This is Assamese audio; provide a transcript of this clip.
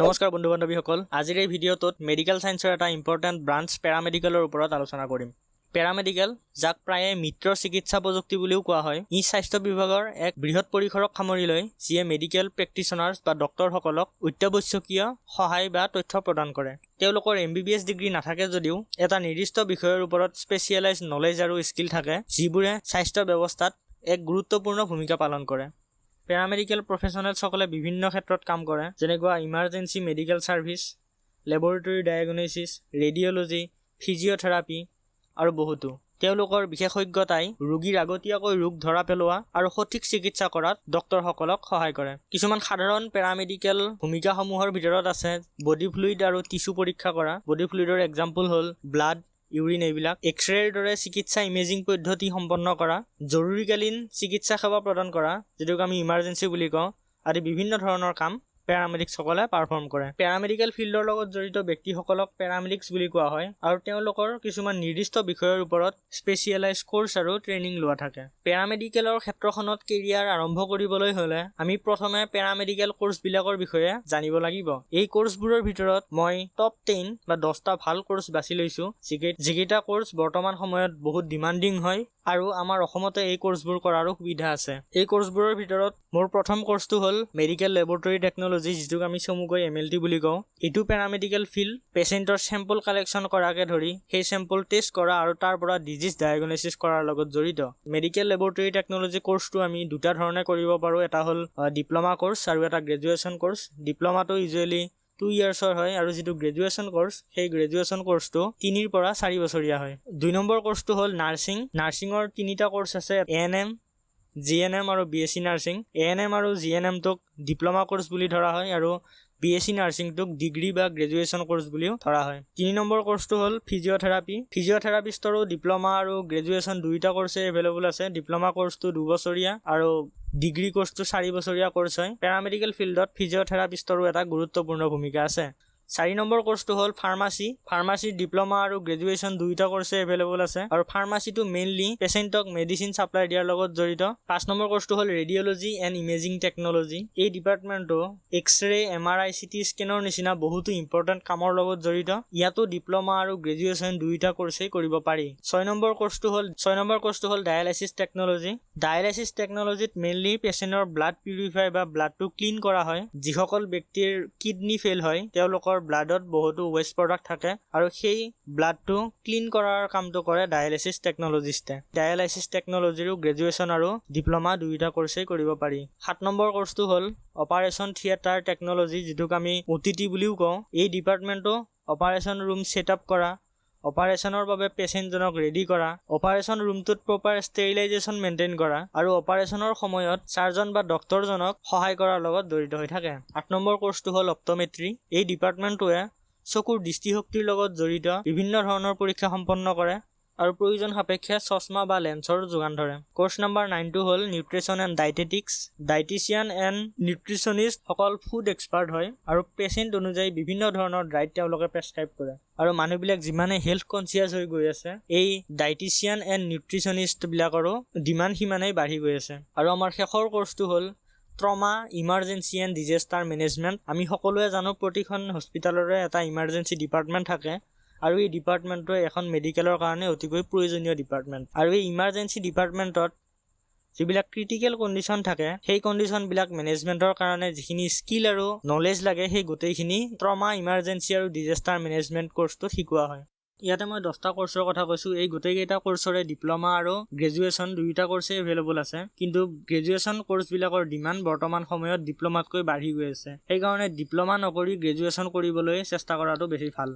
নমস্কাৰ বন্ধু বান্ধৱীসকল আজিৰ এই ভিডিঅ'টোত মেডিকেল সায়েন্সৰ এটা ইম্পৰ্টেন্ট ব্ৰাঞ্চ পেৰামেডিকেলৰ ওপৰত আলোচনা কৰিম। পেৰামেডিকেল যাক প্ৰায়ে মিত্ৰ চিকিৎসা প্ৰযুক্তি বুলিও কোৱা হয়, ই স্বাস্থ্য বিভাগৰ এক বৃহৎ পৰিসৰক সামৰি লয় যিয়ে মেডিকেল প্ৰেক্টিশনাৰ্ছ বা ডক্টৰসকলক অত্যাৱশ্যকীয় সহায় বা তথ্য প্ৰদান কৰে। তেওঁলোকৰ MBBS ডিগ্ৰী নাথাকে যদিও এটা নিৰ্দিষ্ট বিষয়ৰ ওপৰত স্পেচিয়েলাইজ নলেজ আৰু স্কিল থাকে যিবোৰে স্বাস্থ্য ব্যৱস্থাত এক গুৰুত্বপূৰ্ণ ভূমিকা পালন কৰে। পেৰামেডিকেল প্ৰফেশ্যনেলসকলে বিভিন্ন ক্ষেত্ৰত কাম কৰে, যেনেকুৱা emergency medical service, laboratory diagnosis, radiology, physiotherapy আৰু বহুতো। তেওঁলোকৰ বিশেষজ্ঞতাই ৰোগীৰ আগতীয়াকৈ ৰোগ ধৰা পেলোৱা আৰু সঠিক চিকিৎসা কৰাত ডক্টৰসকলক সহায় কৰে। কিছুমান সাধাৰণ পেৰামেডিকেল ভূমিকাসমূহৰ ভিতৰত আছে বডি ফ্লুইড আৰু টিছু পৰীক্ষা কৰা। বডি ফ্লুইডৰ এক্সাম্পল হ'ল ব্লাড, ইউৰিন এইবিলাক। এক্সৰেৰ দৰে চিকিৎসা ইমেজিং পদ্ধতি সম্পন্ন কৰা, জৰুৰীকালীন চিকিৎসা সেৱা প্ৰদান কৰা যিটোক আমি ইমাৰ্জেঞ্চি বুলি কওঁ, আদি বিভিন্ন ধৰণৰ কাম পেৰামেডিকসকলে পাৰফৰ্ম কৰে। পেৰামেডিকেল ফিল্ডৰ লগত জড়িত ব্যক্তিসকলক পেৰামেডিক্স বুলি কোৱা হয় আৰু তেওঁলোকৰ কিছুমান নিৰ্দিষ্ট বিষয়ৰ ওপৰত স্পেচিয়েলাইজ কোৰ্চ আৰু ট্ৰেইনিং লোৱা থাকে। পেৰামেডিকেলৰ ক্ষেত্ৰখনত কেৰিয়াৰ আৰম্ভ কৰিবলৈ হ'লে আমি প্ৰথমে পেৰামেডিকেল কোৰ্চবিলাকৰ বিষয়ে জানিব লাগিব। এই কোৰ্চবোৰৰ ভিতৰত মই টপ 10 বা 10টা ভাল কোৰ্চ বাছি লৈছো, যিকেইটা কোৰ্চ বৰ্তমান সময়ত বহুত ডিমাণ্ডিং হয় আৰু আমাৰ অসমতে এই কোৰ্চবোৰ কৰাৰো সুবিধা আছে। এই কোৰ্চবোৰৰ ভিতৰত মোৰ প্ৰথম কোৰ্চটো হ'ল মেডিকেল লেবৰেটৰী টেকন'লজি, যিটোক আমি চমুকৈ MLT বুলি কওঁ। এইটো পেৰামেডিকেল ফিল্ড পেচেণ্টৰ চেম্পল কালেকশ্যন কৰাকে ধৰি সেই চেম্পল টেষ্ট কৰা আৰু তাৰ পৰা ডিজিজ ডায়েগনচিছ কৰাৰ লগত জড়িত। মেডিকেল লেবৰেটৰী টেকন'লজি কোৰ্চটো আমি দুটা ধৰণে কৰিব পাৰোঁ। এটা হ'ল ডিপ্ল'মা কোৰ্চ আৰু এটা গ্ৰেজুৱেশ্যন কোৰ্চ। ডিপ্ল'মাটো ইউজুৱেলি 2 yearsৰ হয় আৰু যিটো গ্ৰেজুৱেশ্যন কোৰ্চ, সেই গ্ৰেজুৱেশ্যন কোৰ্চটো 3 পৰা 4 বছৰীয়া হয়। 2 নম্বৰ কোৰ্চটো হ'ল নাৰ্ছিং। নাৰ্ছিঙৰ 3টা কোৰ্চ আছে, ANM, GNM আৰু BSc নাৰ্ছিং। ANM আৰু GNMটোক ডিপ্ল'মা কোৰ্চ বুলি ধৰা হয় আৰু BSc নাৰ্ছিংটোক ডিগ্ৰী বা গ্ৰেজুৱেশ্যন কোৰ্চ বুলিও ধৰা হয়। 3 নম্বৰ কোৰ্চটো হ'ল ফিজিঅ'থেৰাপি। ফিজিঅ'থেৰাপিষ্টৰো ডিপ্ল'মা আৰু গ্ৰেজুৱেশ্যন দুয়োটা কোৰ্চে এভেইলেবল আছে। ডিপ্ল'মা কোৰ্চটো 2 বছৰীয়া আৰু ডিগ্ৰী কোৰ্চটো 4 বছৰীয়া কোৰ্চ হয়। পেৰামেডিকেল ফিল্ডত ফিজিঅ'থেৰাপিষ্টৰো এটা গুৰুত্বপূৰ্ণ ভূমিকা আছে। 4 নম্বৰ কোৰ্চটো হ'ল ফাৰ্মাচী। ফাৰ্মাচীৰ ডিপ্ল'মা আৰু গ্ৰেজুৱেশ্যন দুয়োটা কোৰ্চে এভেইলেবল আছে আৰু ফাৰ্মাচীটো মেইনলি পেচেণ্টক মেডিচিন ছাপ্লাই দিয়াৰ লগত জড়িত। 5 নম্বৰ কোৰ্চটো হ'ল ৰেডিঅ'লজি এণ্ড ইমেজিং টেকন'লজি। এই ডিপাৰ্টমেণ্টটো এক্সৰে, MRI, CT স্কেনৰ নিচিনা বহুতো ইম্পৰ্টেণ্ট কামৰ লগত জড়িত। ইয়াতো ডিপ্ল'মা আৰু গ্ৰেজুৱেশ্যন দুয়োটা কোৰ্চেই কৰিব পাৰি। 6 নম্বৰ কোৰ্চটো হ'ল ডায়ালাইচিছ টেকন'লজি। ডায়ালাইচিছ টেকন'লজিত মেইনলি পেচেণ্টৰ ব্লাড পিউৰিফাই বা ব্লাডটো ক্লিন কৰা হয়। যিসকল ব্যক্তিৰ কিডনী ফেইল হয় তেওঁলোকৰ ব্লাডত বহুতো ৱেষ্ট প্ৰডাক্ট থাকে আৰু সেই ব্লাডটো ক্লিন কৰাৰ কামটো কৰে ডায়ালাইচিছ টেকন'লজিষ্টে। ডায়ালাইচিছ টেকন'লজিৰো গ্ৰেজুৱেশ্যন আৰু ডিপ্ল'মা দুয়োটা কোৰ্চেই কৰিব পাৰি। 7 নম্বৰ কোৰ্চটো হ'ল অপাৰেশ্যন থিয়েটাৰ টেকন'লজি, যিটোক আমি OTT বুলিও কওঁ। এই ডিপাৰ্টমেণ্টটো অপাৰেশ্যন ৰুম ছেটআপ কৰা, অপাৰেশ্যনৰ বাবে পেচেণ্টজনক ৰেডি কৰা, অপাৰেশ্যন ৰুমটোত প্ৰপাৰ ষ্টেৰিলাইজেশ্যন মেইনটেইন কৰা আৰু অপাৰেশ্যনৰ সময়ত চাৰ্জন বা ডক্টৰজনক সহায় কৰাৰ লগত জড়িত হৈ থাকে। 8 নম্বৰ কোৰ্চটো হ'ল অপ্ট'মেট্ৰি। এই ডিপাৰ্টমেণ্টটোৱে চকুৰ দৃষ্টিশক্তিৰ লগত জড়িত বিভিন্ন ধৰণৰ পৰীক্ষা সম্পন্ন কৰে আৰু প্ৰয়োজন সাপেক্ষে চশমা বা লেন্সৰ যোগান ধৰে। কোৰ্চ নম্বৰ 9টো হ'ল nutrition and dietetics. Dietician and nutritionist সকল ফুড এক্সপাৰ্ট হয় আৰু পেচেণ্ট অনুযায়ী বিভিন্ন ধৰণৰ ডায়েট তেওঁলোকে প্ৰেছক্ৰাইব কৰে। আৰু মানুহবিলাক যিমানে হেল্থ কনচিয়াছ হৈ গৈ আছে, এই ডায়েটিচিয়ান এণ্ড নিউট্ৰিশ্যনিষ্টবিলাকৰো ডিমাণ্ড সিমানেই বাঢ়ি গৈ আছে। আৰু আমাৰ শেষৰ কোৰ্চটো হ'ল trauma, emergency and disaster management. আমি সকলোৱে জানো প্ৰতিখন হস্পিটেলৰে এটা ইমাৰ্জেঞ্চি ডিপাৰ্টমেণ্ট থাকে আৰু এই ডিপাৰ্টমেণ্টটোৱে এখন মেডিকেলৰ কাৰণে অতিকৈ প্ৰয়োজনীয় ডিপাৰ্টমেণ্ট। আৰু এই ইমাৰ্জেঞ্চি ডিপাৰ্টমেণ্টত যিবিলাক ক্ৰিটিকেল কণ্ডিশ্যন থাকে, সেই কণ্ডিশ্যনবিলাক মেনেজমেণ্টৰ কাৰণে যিখিনি স্কিল আৰু নলেজ লাগে, সেই গোটেইখিনি ট্ৰমা, ইমাৰ্জেঞ্চি আৰু ডিজাষ্টাৰ মেনেজমেণ্ট কোৰ্চটোত শিকোৱা হয়। ইয়াতে মই 10টা কোৰ্চৰ কথা কৈছোঁ। এই গোটেইকেইটা কোৰ্চৰে ডিপ্ল'মা আৰু গ্ৰেজুৱেশ্যন দুয়োটা কোৰ্চেই এভেইলেবল আছে, কিন্তু গ্ৰেজুৱেশ্যন কোৰ্চবিলাকৰ ডিমাণ্ড বৰ্তমান সময়ত ডিপ্ল'মাতকৈ বাঢ়ি গৈ আছে। সেইকাৰণে ডিপ্ল'মা নকৰি গ্ৰেজুৱেশ্যন কৰিবলৈ চেষ্টা কৰাটো বেছি ভাল।